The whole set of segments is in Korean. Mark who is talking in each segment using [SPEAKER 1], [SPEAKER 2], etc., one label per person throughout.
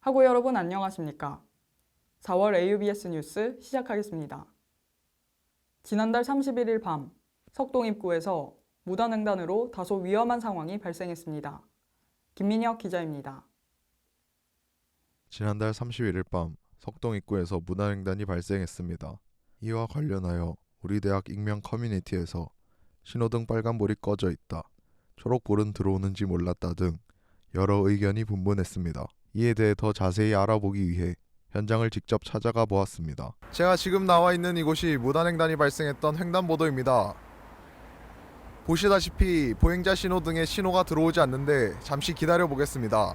[SPEAKER 1] 하고 여러분 안녕하십니까? 4월 AUBS 뉴스 시작하겠습니다. 지난달 31일 밤 석동 입구에서 무단횡단으로 다소 위험한 상황이 발생했습니다. 김민혁 기자입니다.
[SPEAKER 2] 지난달 31일 밤 석동 입구에서 무단횡단이 발생했습니다. 이와 관련하여 우리 대학 익명 커뮤니티에서 신호등 빨간불이 꺼져 있다, 초록불은 들어오는지 몰랐다 등 여러 의견이 분분했습니다. 이에 대해 더 자세히 알아보기 위해 현장을 직접 찾아가 보았습니다. 제가 지금 나와 있는 이곳이 무단횡단이 발생했던 횡단보도입니다. 보시다시피 보행자 신호등에 신호가 들어오지 않는데 잠시 기다려 보겠습니다.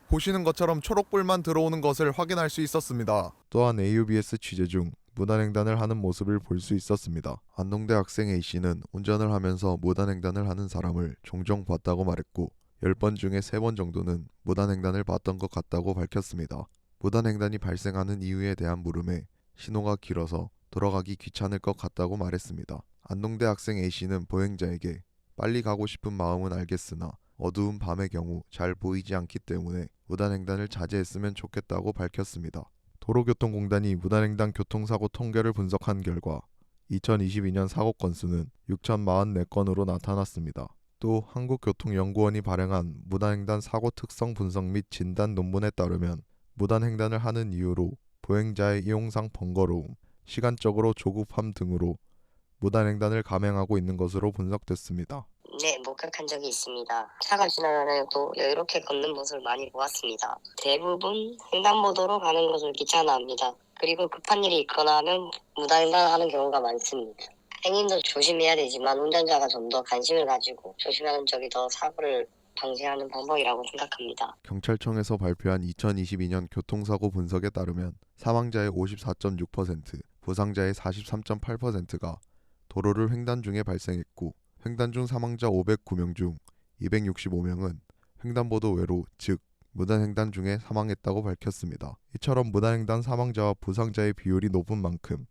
[SPEAKER 2] 보시는 것처럼 초록불만 들어오는 것을 확인할 수 있었습니다. 또한 AUBS 취재 중 무단횡단을 하는 모습을 볼 수 있었습니다. 안동대 학생 A씨는 운전을 하면서 무단횡단을 하는 사람을 종종 봤다고 말했고 10번 중에 3번 정도는 무단횡단을 봤던 것 같다고 밝혔습니다. 무단횡단이 발생하는 이유에 대한 물음에 신호가 길어서 돌아가기 귀찮을 것 같다고 말했습니다. 안동대 학생 A씨는 보행자에게 빨리 가고 싶은 마음은 알겠으나 어두운 밤의 경우 잘 보이지 않기 때문에 무단횡단을 자제했으면 좋겠다고 밝혔습니다. 도로교통공단이 무단횡단 교통사고 통계를 분석한 결과 2022년 사고 건수는 6,044건으로 나타났습니다. 또 한국교통연구원이 발행한 무단횡단 사고 특성 분석 및 진단 논문에 따르면 무단횡단을 하는 이유로 보행자의 이용상 번거로움, 시간적으로 조급함 등으로 무단횡단을 감행하고 있는 것으로 분석됐습니다.
[SPEAKER 3] 네, 목격한 적이 있습니다. 차가 지나다녀도 여유롭게 걷는 모습을 많이 보았습니다. 대부분 횡단보도로 가는 것을 귀찮아합니다. 그리고 급한 일이 있거나 하면 무단횡단하는 경우가 많습니다. 행인도 조심해야 되지만 운전자가 좀 더 관심을 가지고 조심하는 쪽이 더 사고를 방지하는 방법이라고 생각합니다.
[SPEAKER 2] 경찰청에서 발표한 2022년 교통사고 분석에 따르면 사망자의 54.6%, 부상자의 43.8%가 도로를 횡단 중에 발생했고 횡단 중 사망자 509명 중 265명은 횡단보도 외로, 즉 무단횡단 중에 사망했다고 밝혔습니다. 이처럼 무단횡단 사망자와 부상자의 비율이 높은 만큼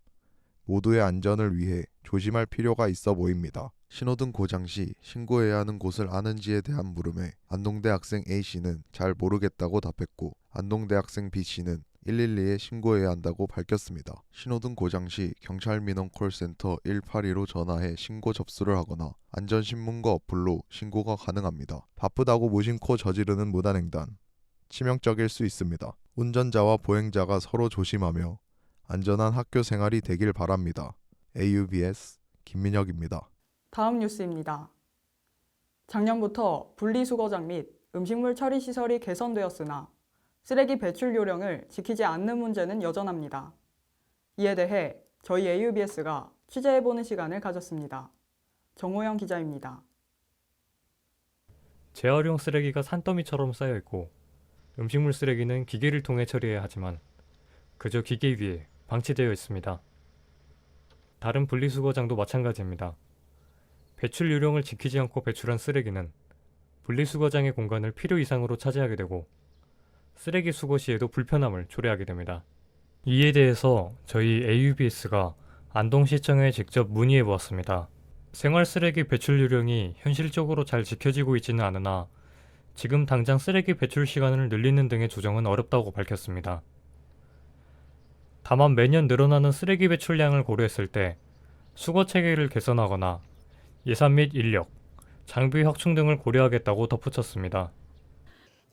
[SPEAKER 2] 모두의 안전을 위해 조심할 필요가 있어 보입니다. 신호등 고장 시 신고해야 하는 곳을 아는지에 대한 물음에 안동대 학생 A씨는 잘 모르겠다고 답했고 안동대 학생 B씨는 112에 신고해야 한다고 밝혔습니다. 신호등 고장 시 경찰 민원 콜센터 182로 전화해 신고 접수를 하거나 안전신문고 어플로 신고가 가능합니다. 바쁘다고 무심코 저지르는 무단횡단, 치명적일 수 있습니다. 운전자와 보행자가 서로 조심하며 안전한 학교 생활이 되길 바랍니다. AUBS 김민혁입니다.
[SPEAKER 1] 다음 뉴스입니다. 작년부터 분리수거장 및 음식물 처리 시설이 개선되었으나 쓰레기 배출 요령을 지키지 않는 문제는 여전합니다. 이에 대해 저희 AUBS가 취재해보는 시간을 가졌습니다. 정호영 기자입니다.
[SPEAKER 4] 재활용 쓰레기가 산더미처럼 쌓여있고 음식물 쓰레기는 기계를 통해 처리해야 하지만 그저 기계 위에 방치되어 있습니다. 다른 분리수거장도 마찬가지입니다. 배출 요령을 지키지 않고 배출한 쓰레기는 분리수거장의 공간을 필요 이상으로 차지하게 되고 쓰레기 수거 시에도 불편함을 초래하게 됩니다. 이에 대해서 저희 AUBS가 안동시청에 직접 문의해 보았습니다. 생활쓰레기 배출 요령이 현실적으로 잘 지켜지고 있지는 않으나 지금 당장 쓰레기 배출 시간을 늘리는 등의 조정은 어렵다고 밝혔습니다. 다만 매년 늘어나는 쓰레기 배출량을 고려했을 때 수거 체계를 개선하거나 예산 및 인력, 장비 확충 등을 고려하겠다고 덧붙였습니다.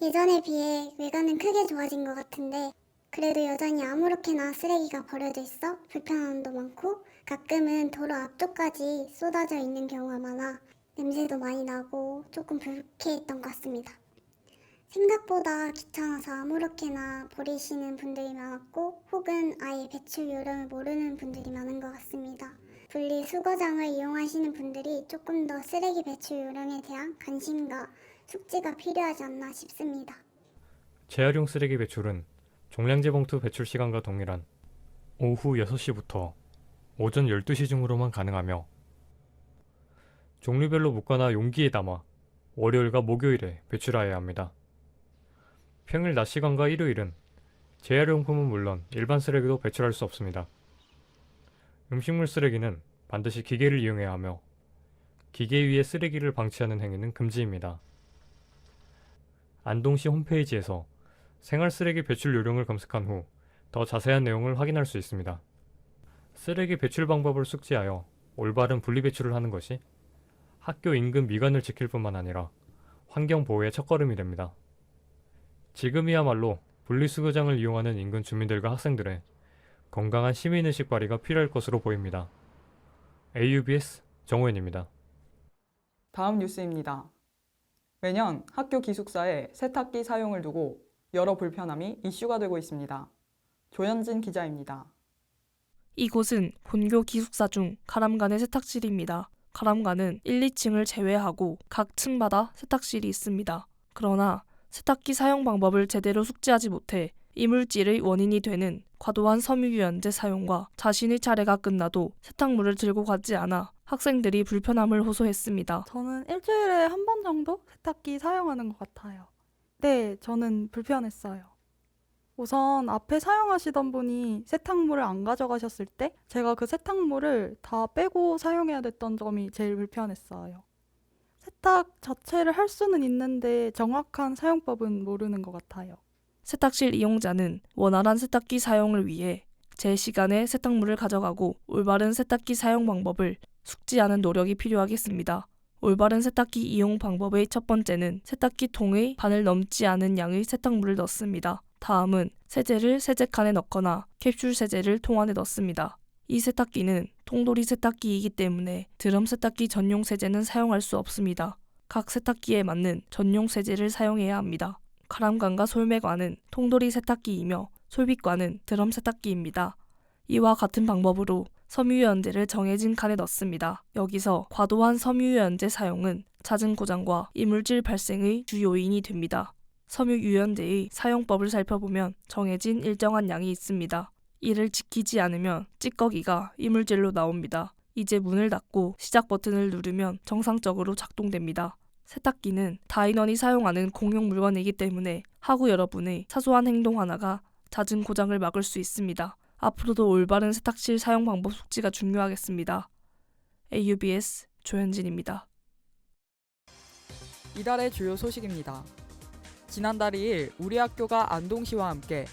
[SPEAKER 5] 예전에 비해 외관은 크게 좋아진 것 같은데 그래도 여전히 아무렇게나 쓰레기가 버려져 있어 불편함도 많고 가끔은 도로 앞쪽까지 쏟아져 있는 경우가 많아 냄새도 많이 나고 조금 불쾌했던 것 같습니다. 생각보다 귀찮아서 아무렇게나 버리시는 분들이 많았고 혹은 아예 배출 요령을 모르는 분들이 많은 것 같습니다. 분리수거장을 이용하시는 분들이 조금 더 쓰레기 배출 요령에 대한 관심과 숙지가 필요하지 않나 싶습니다.
[SPEAKER 4] 재활용 쓰레기 배출은 종량제 봉투 배출 시간과 동일한 오후 6시부터 오전 12시 중으로만 가능하며 종류별로 묶거나 용기에 담아 월요일과 목요일에 배출하여야 합니다. 평일 낮 시간과 일요일은 재활용품은 물론 일반 쓰레기도 배출할 수 없습니다. 음식물 쓰레기는 반드시 기계를 이용해야 하며 기계 위에 쓰레기를 방치하는 행위는 금지입니다. 안동시 홈페이지에서 생활 쓰레기 배출 요령을 검색한 후 더 자세한 내용을 확인할 수 있습니다. 쓰레기 배출 방법을 숙지하여 올바른 분리 배출을 하는 것이 학교 인근 미관을 지킬 뿐만 아니라 환경 보호의 첫걸음이 됩니다. 지금이야말로 분리수거장을 이용하는 인근 주민들과 학생들의 건강한 시민의식 발휘가 필요할 것으로 보입니다. AUBS 정호연입니다.
[SPEAKER 1] 다음 뉴스입니다. 매년 학교 기숙사에 세탁기 사용을 두고 여러 불편함이 이슈가 되고 있습니다. 조현진 기자입니다.
[SPEAKER 6] 이곳은 본교 기숙사 중 가람간의 세탁실입니다. 가람간은 1, 2층을 제외하고 각 층마다 세탁실이 있습니다. 그러나 세탁기 사용 방법을 제대로 숙지하지 못해 이물질의 원인이 되는 과도한 섬유유연제 사용과 자신의 차례가 끝나도 세탁물을 들고 가지 않아 학생들이 불편함을 호소했습니다.
[SPEAKER 7] 저는 일주일에 한 번 정도 세탁기 사용하는 것 같아요. 네, 저는 불편했어요. 우선 앞에 사용하시던 분이 세탁물을 안 가져가셨을 때 제가 그 세탁물을 다 빼고 사용해야 됐던 점이 제일 불편했어요. 세탁 자체를 할 수는 있는데 정확한 사용법은 모르는 것 같아요.
[SPEAKER 6] 세탁실 이용자는 원활한 세탁기 사용을 위해 제 시간에 세탁물을 가져가고 올바른 세탁기 사용 방법을 숙지하는 노력이 필요하겠습니다. 올바른 세탁기 이용 방법의 첫 번째는 세탁기 통의 반을 넘지 않은 양의 세탁물을 넣습니다. 다음은 세제를 세제칸에 넣거나 캡슐 세제를 통안에 넣습니다. 이 세탁기는 통돌이 세탁기이기 때문에 드럼 세탁기 전용 세제는 사용할 수 없습니다. 각 세탁기에 맞는 전용 세제를 사용해야 합니다. 가람관과 솔매관은 통돌이 세탁기이며 솔빗관은 드럼 세탁기입니다. 이와 같은 방법으로 섬유유연제를 정해진 칸에 넣습니다. 여기서 과도한 섬유유연제 사용은 잦은 고장과 이물질 발생의 주 요인이 됩니다. 섬유유연제의 사용법을 살펴보면 정해진 일정한 양이 있습니다. 이를 지키지 않으면 찌꺼기가 이물질로 나옵니다. 이제 문을 닫고 시작 버튼을 누르면 정상적으로 작동됩니다. 세탁기는 다인원이 사용하는 공용 물건이기 때문에 학우 여러분의 사소한 행동 하나가 잦은 고장을 막을 수 있습니다. 앞으로도 올바른 세탁실 사용 방법 숙지가 중요하겠습니다. AUBS 조현진입니다.
[SPEAKER 1] 이달의 주요 소식입니다. 지난달 2일 우리 학교가 안동시와 함께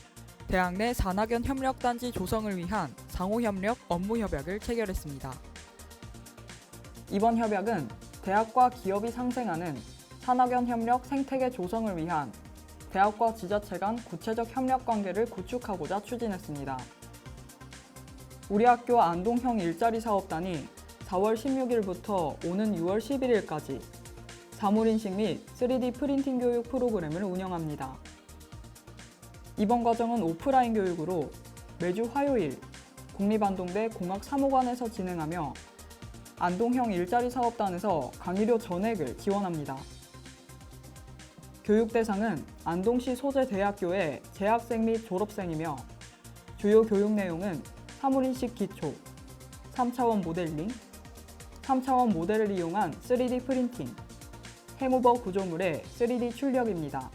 [SPEAKER 1] 대학 내 산학연 협력단지 조성을 위한 상호협력 업무협약을 체결했습니다. 이번 협약은 대학과 기업이 상생하는 산학연 협력 생태계 조성을 위한 대학과 지자체 간 구체적 협력 관계를 구축하고자 추진했습니다. 우리 학교 안동형 일자리 사업단이 4월 16일부터 오는 6월 11일까지 사물인식 및 3D 프린팅 교육 프로그램을 운영합니다. 이번 과정은 오프라인 교육으로 매주 화요일 국립안동대 공학사무관에서 진행하며 안동형 일자리 사업단에서 강의료 전액을 지원합니다. 교육 대상은 안동시 소재 대학교의 재학생 및 졸업생이며 주요 교육 내용은 사물인식 기초, 3차원 모델링, 3차원 모델을 이용한 3D 프린팅, 해무버 구조물의 3D 출력입니다.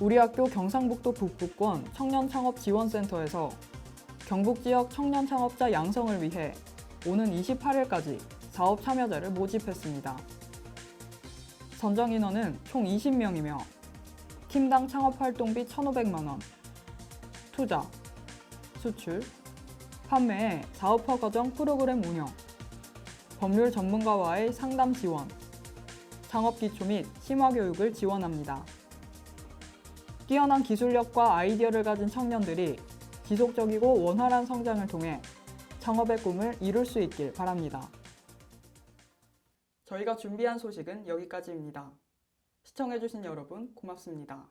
[SPEAKER 1] 우리 학교 경상북도 북부권 청년창업지원센터에서 경북지역 청년창업자 양성을 위해 오는 28일까지 사업 참여자를 모집했습니다. 선정 인원은 총 20명이며 팀당 창업활동비 1,500만 원, 투자, 수출, 판매에 사업화 과정 프로그램 운영, 법률 전문가와의 상담 지원, 창업기초 및 심화교육을 지원합니다. 뛰어난 기술력과 아이디어를 가진 청년들이 지속적이고 원활한 성장을 통해 창업의 꿈을 이룰 수 있길 바랍니다. 저희가 준비한 소식은 여기까지입니다. 시청해주신 여러분 고맙습니다.